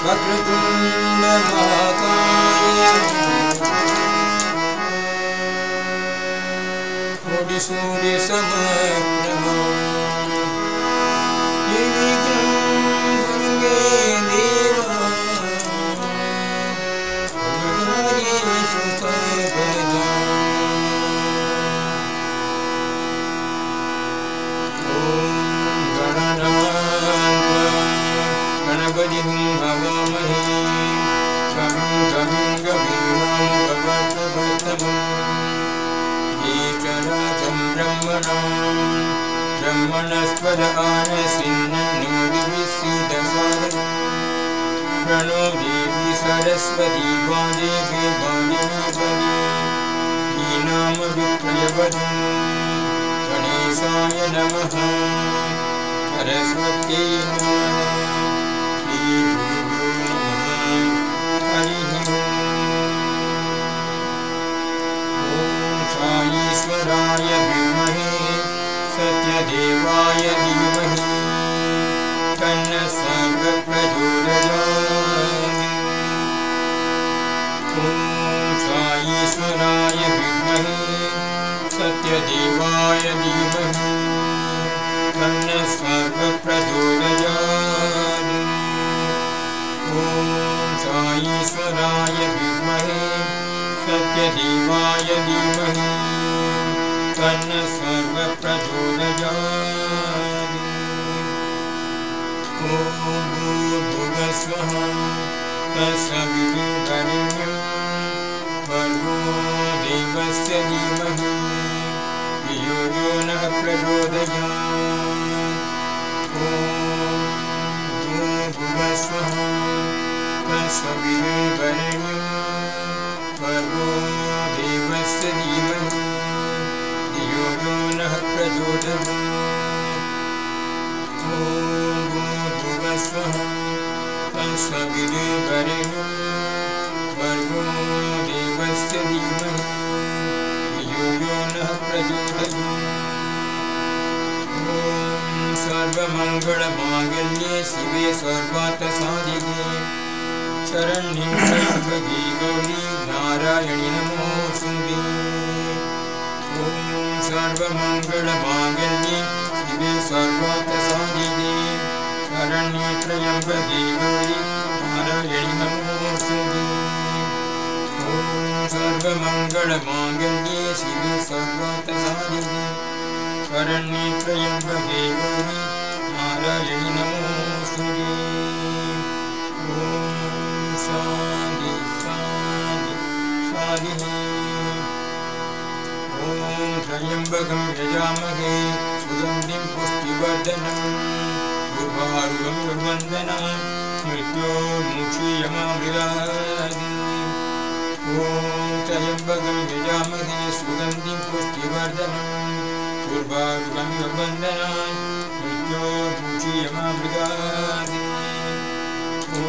वक्रतुण्ड महाकाय कोटि सूर्य समप्रभा निर्विघ्नं कुरु मे देव सर्वकार्येषु सर्वदा। गणपतिं हवामहे कविं कवीनां भवत्वत्तमं ईश्वराजं ब्रह्मणस्पद आनसिन्नोदिविसीदसादनं प्रणो देवी सरस्वती वादेवी वादिनीपदी हीनामविप्रयवधं गणेशाय नमः सरस्वत्यै नमः। ईश्वराय विद्महे सत्यदेवाय धीमहि तन्नः सर्वः प्रचोदयात्। ॐ ईश्वराय विद्महे सत्यदेवाय धीमहि तन्नः सर्वः प्रचोदयात्। ॐ ईश्वराय विद्महे सत्यदेवाय धीमहि तन्नः सर्वः प्रचोदयात्। ॐ भूर्भुवः स्वः तत्सवितुर्वरेण्यं भर्गो देवस्य धीमहि धियो यो नः प्रचोदयात्। ॐ भूर्भुवः स्वः तत्सवितुर्वरेण्यं भर्गो देवस्य धीमहि धियो यो नः प्रचोदयात्। ॐ भूर्भुवः स्वः तत्सवितुर्वरेण्यं भर्गो देवस्य धीमहि धियो यो नः प्रचोदयात्। ॐ सर्वमङ्गलमाङ्गल्ये शिवे सर्वार्थसाधिके शरण्ये त्र्यम्बके गौरी नारायणि नमोऽस्तुते। ॐ सर्वमङ्गलमाङ्गल्ये शिवे सर्वार्थसाधिके शरण्ये त्र्यम्बके गौरी नारायणि नमोऽस्तुते। ॐ सर्वमङ्गलमाङ्गल्ये शिवे सर्वार्थसाधिके शरण्ये त्र्यम्बके गौरी नारायणि नमोऽस्तुते। शान्ति शान्ति शान्तिः। ॐ त्र्यम्बकं यजामहे सुगन्धिं पुष्टिवर्धनम् उर्वारुकं दुर्वन्दनात् मृत्योर्मुक्षीयमामृतात्। ॐ त्र्यम्बकं यजामहे सुगन्धिं पुष्टिवर्धनम् उर्वारुकं दुर्वन्दनात् मृत्योर्मुक्षीयमामृतात्। ॐ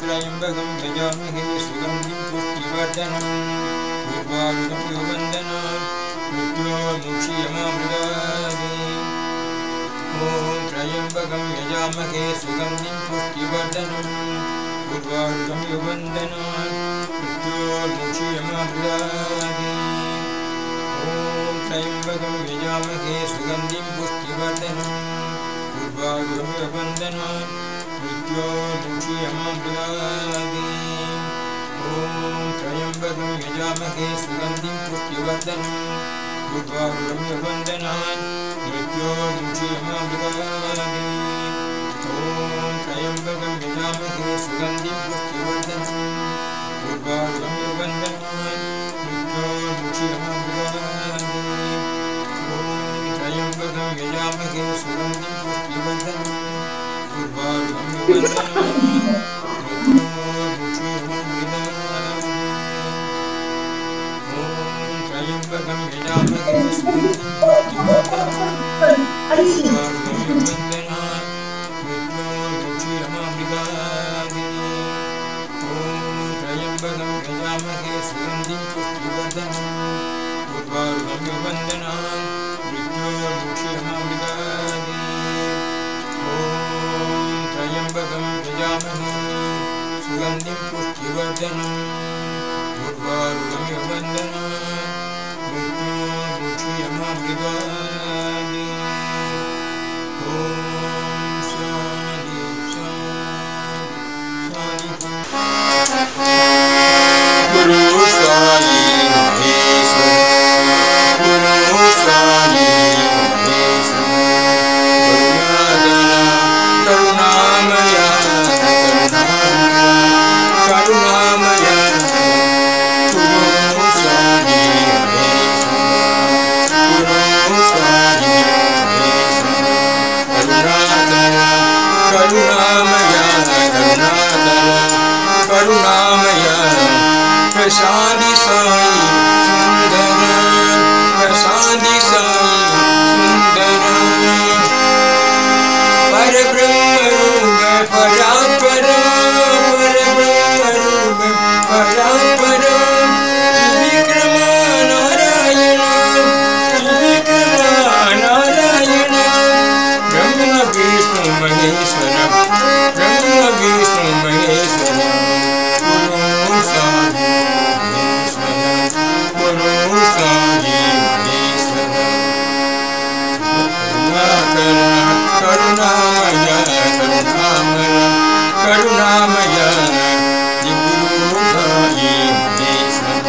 त्र्यम्बकं यजामहे सुगन्धिं पुष्टिवर्धनम् उर्वारुकं दुर्वन्दनात् मृत्योर्मुक्षीयमामृतात्। ॐ त्र्यम्बकं यजामहे सुगन्धिं पुष्टिवर्धनम् उर्वारुकं दुर्वन्दनात् मृत्योर्मुक्षीयमामृतात्। ॐ त्र्यम्बकं यजामहे सुगन्धिं पुष्टिवर्धनम् उर्वारुकं दुर्वन्दनात् मृत्योर्मुक्षीयमामृतात्। ॐ त्र्यम्बकं यजामहे सुगन्धिं पुष्टिवर्धनम् उर्वारुकं दुर्वन्दनात् मृत्योर्मुक्षीयमामृतात्। ॐ त्र्यम्बकं यजामहे सुगन्धिं पुष्टिवर्धनम् उर्वारुकं दुर्वन्दनात् मृत्योर्मुक्षीयमामृतात्। ॐ त्र्यम्बकं यजामहे सुगन्धिं पुष्टिवर्धनम् उर्वारुकं दुर्वन्दनात् मृत्योर्मुक्षीयमामृतात्। ॐ त्र्यम्बकं यजामहे सुगन्धिं पुष्टिवर्धनम् उर्वारुकं दुर्वन्दनात् मृत्योर्मुक्षीयमामृतात्। ॐ त्र्यम्बकं यजामहे सुगन्धिं पुष्टिवर्धनम् उर्वारुकं दुर्वन्दनात् मृत्योर्मुक्षीयमामृतात्। ॐ त्र्यम्बकं यजामहे दर्शनम् उर्वारुकमिव वन्दनात् मुक्तिमोक्षयममृतानि ॐ शान्ति गुरु साई महेश्वर गुरु साई महेश्वर करुणामय करुणामय गुरु साई महेश्वर गुरु साई महेश्वर करुणामय करुणामय प्रसादि साई सुंदर प्रसादि साई सुंदर परब्रह्म रूप परात्पर परब्रह्म रूप परात्पर त्रिविक्रम नारायण त्रिविक्रम नारायण ब्रह्म विष्णु महेश्वर ब्रह्म विष्णु महेश्वर गुरु साई गुरु साई महेश्वर करुणामय करुणामय करुणामय गुरु साई महेश्वर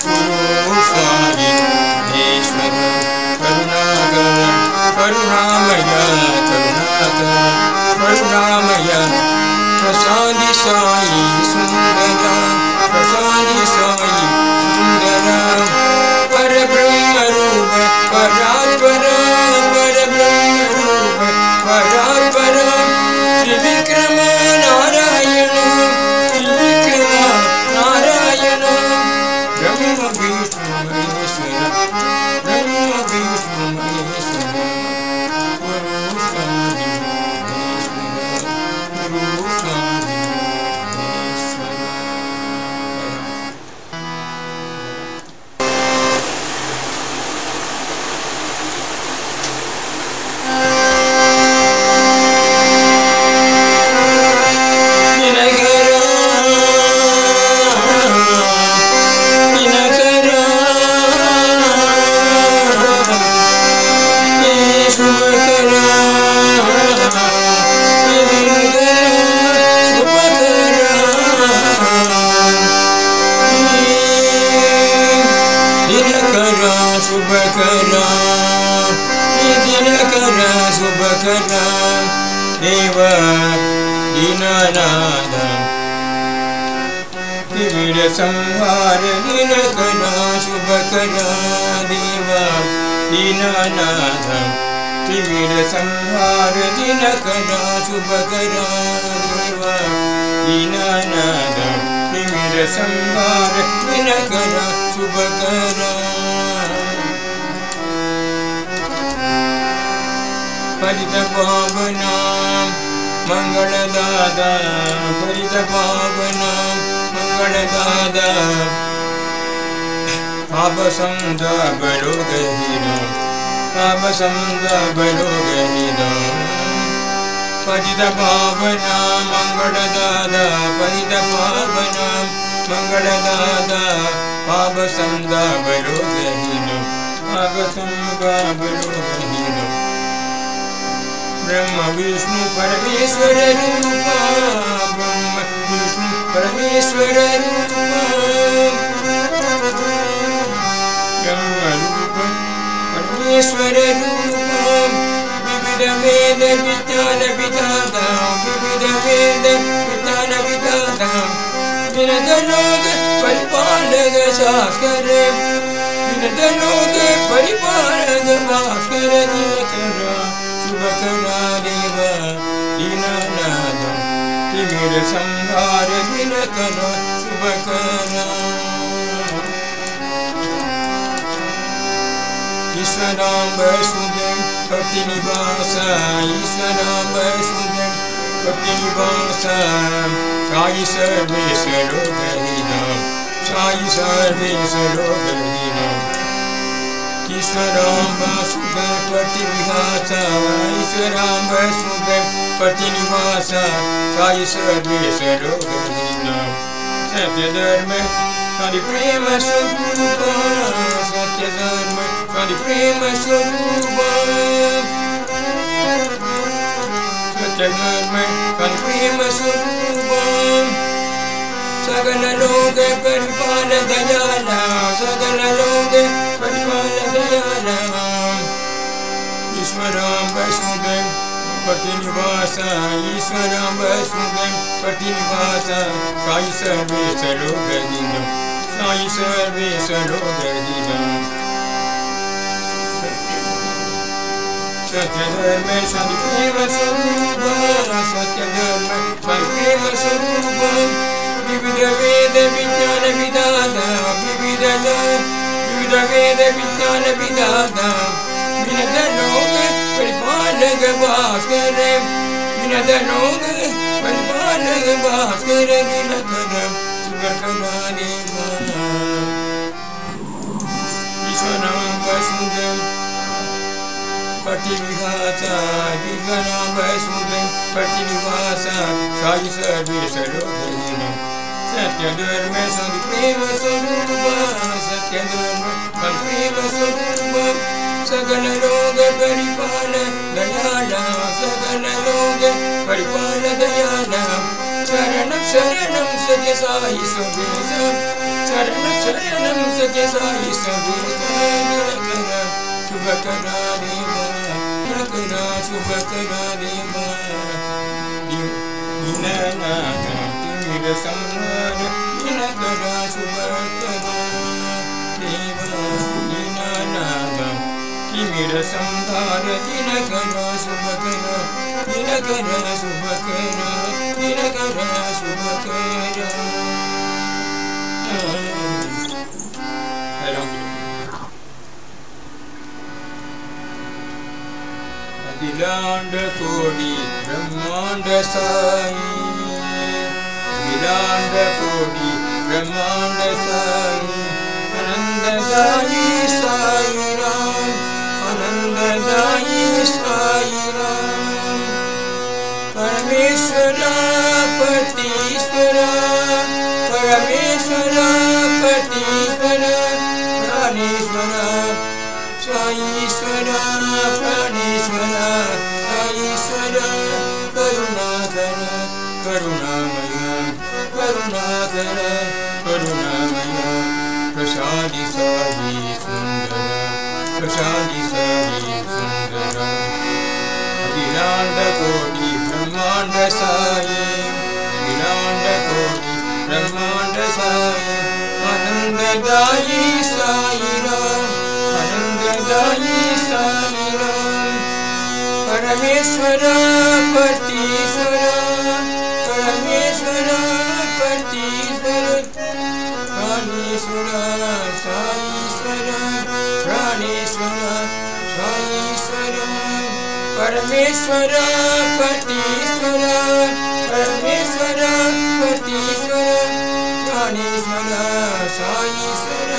गुरु साई महेश्वर करुणाकर करुणामय करुणाकर करुणामय प्रसादि साई सुंदर प्रसादि साई सुंदर परब्रह्म रूप परात्पर परब्रह्म रूप परात्पर त्रिविक्रम नारायण त्रिविक्रम नारायण ब्रह्म विष्णु महेश्वर ब्रह्म विष्णु महेश्वर गुरु साई महेश्वर गुरु साई महेश्वर देव दीनानाथ त्रिविध संहार दिनकरा शुभकरा देव दीनानाथ त्रिविध संहार दिनकरा शुभकरा देव दीनानाथ त्रिविध संहार दिनकरा शुभकरा परित पावना मंगलदादा परित पावना मंगलदादा पाप संग बलो गहीना पाप संग बलो गहीना परित पावना मंगलदादा परित पावना मंगलदादा पाप संग बलो गहीना पाप संग बलो गहीना ब्रह्म विष्णु परमेश्वर रूपा ब्रह्म विष्णु परमेश्वर रूपा ब्रह्म रूप परमेश्वर रूपा विविध वेद विज्ञान विधाता विविध वेद विज्ञान विधाता विनद लोक परिपालक शास्कर विनद लोक परिपालक भास्कर दिनकरा शुभकरा देव दीनानाथ त्रिविध संहार दिनकरा शुभकरा ईश्वरां वसुदेव भक्तिनिवास ईश्वरां वसुदेव भक्तिनिवास साई सर्वेश लोकहीना साई सर्वेश लोकहीना ईश्वरां वसुदेव प्रतिविहास ईश्वरां वसुदेव प्रतिनिवास साई सर्वेश लोकहीना सत्यधर्म स्वामी प्रेम स्वरूप सत्यधर्म स्वामी प्रेम स्वरूप सत्यधर्म स्वामी प्रेम स्वरूप सकल लोक परिपाल दयाला सकल लोक परिपाल दयाला ईश्वरं वसुदेव पतिनिवासा ईश्वरं वसुदेव पतिनिवासा साई सर्वेश लोकहितं साई सर्वेश लोकहितं सत्यधर्म स्वामी प्रेम स्वरूप सत्यधर्म स्वामी प्रेम स्वरूप विविध वेद विज्ञान विदाता विविध वेद विज्ञान विदाता विनद लोक परिपालक भास्कर विनद लोक परिपालक भास्कर विनद सुभकराने ईश्वरं वसुदेव पतिनिवासा ईश्वरं वसुदेव पतिनिवासा साई सर्वेश लोकहितं सत्यधर्म स्वामी प्रेम स्वरूप सत्यधर्म स्वामी प्रेम स्वरूप सकल लोक परिपाल दयाला सकल लोक परिपाल दयाला शरणं शरणं सत्य साई सर्वेश शरणं शरणं सत्य साई सर्वेश शुभकरा देवा शुभकरा देवा दीननाथ तिमिर संहार दीनकरा शुभकरा देवा दीननाथ तिमिर संहार दीनकरा शुभकरा दीनकरा शुभकरा दीनकरा शुभकरा अखिलांड कोटि ब्रह्मांड साई अखिलांड कोटि ब्रह्मांड साई आनंददायी साई राम आनंददायी साई राम परमेश्वर पतीश्वर परमेश्वर पतीश्वर प्राणेश्वर साईश्वर प्राणेश्वर साईश्वर करुणाकर करुणामय करुणाकर करुणामय प्रसादी साई सुंदर प्रसादी साई सुंदर अखिलांड कोटि ब्रह्मांड साई अखिलांड कोटि ब्रह्मांड साई आनंददायी साई राम आनंददायी साई राम परमेश्वर पतीश्वर परमेश्वर पतीश्वर प्राणेश्वर साईश्वर प्राणेश्वर साईश्वर परमेश्वर पतीश्वर परमेश्वर पतीश्वर प्राणेश्वर साईश्वर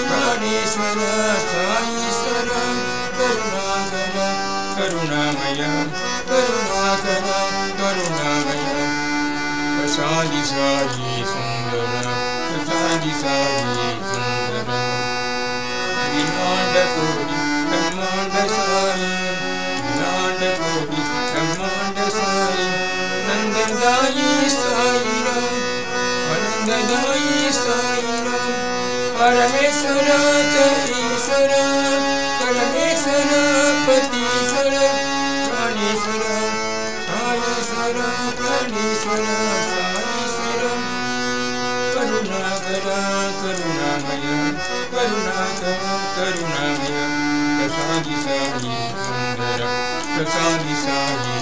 प्राणेश्वर साईश्वर करुणाकर करुणामय करुणाकर करुणामय प्रसादी साई सुंदर प्रसादी साई सुंदर अखिलांड कोटि ब्रह्मांड साई अखिलांड कोटि ब्रह्मांड साई आनंददायी साई राम आनंददायी साई राम परमेश्वर ईश्वर परमेश्वर पतीश्वर प्राणेश्वर साईश्वर प्राणेश्वर साईश्वर करुणाकर करुणामय करुणाकर करुणामय प्रसादी साई सुंदर प्रसादी साई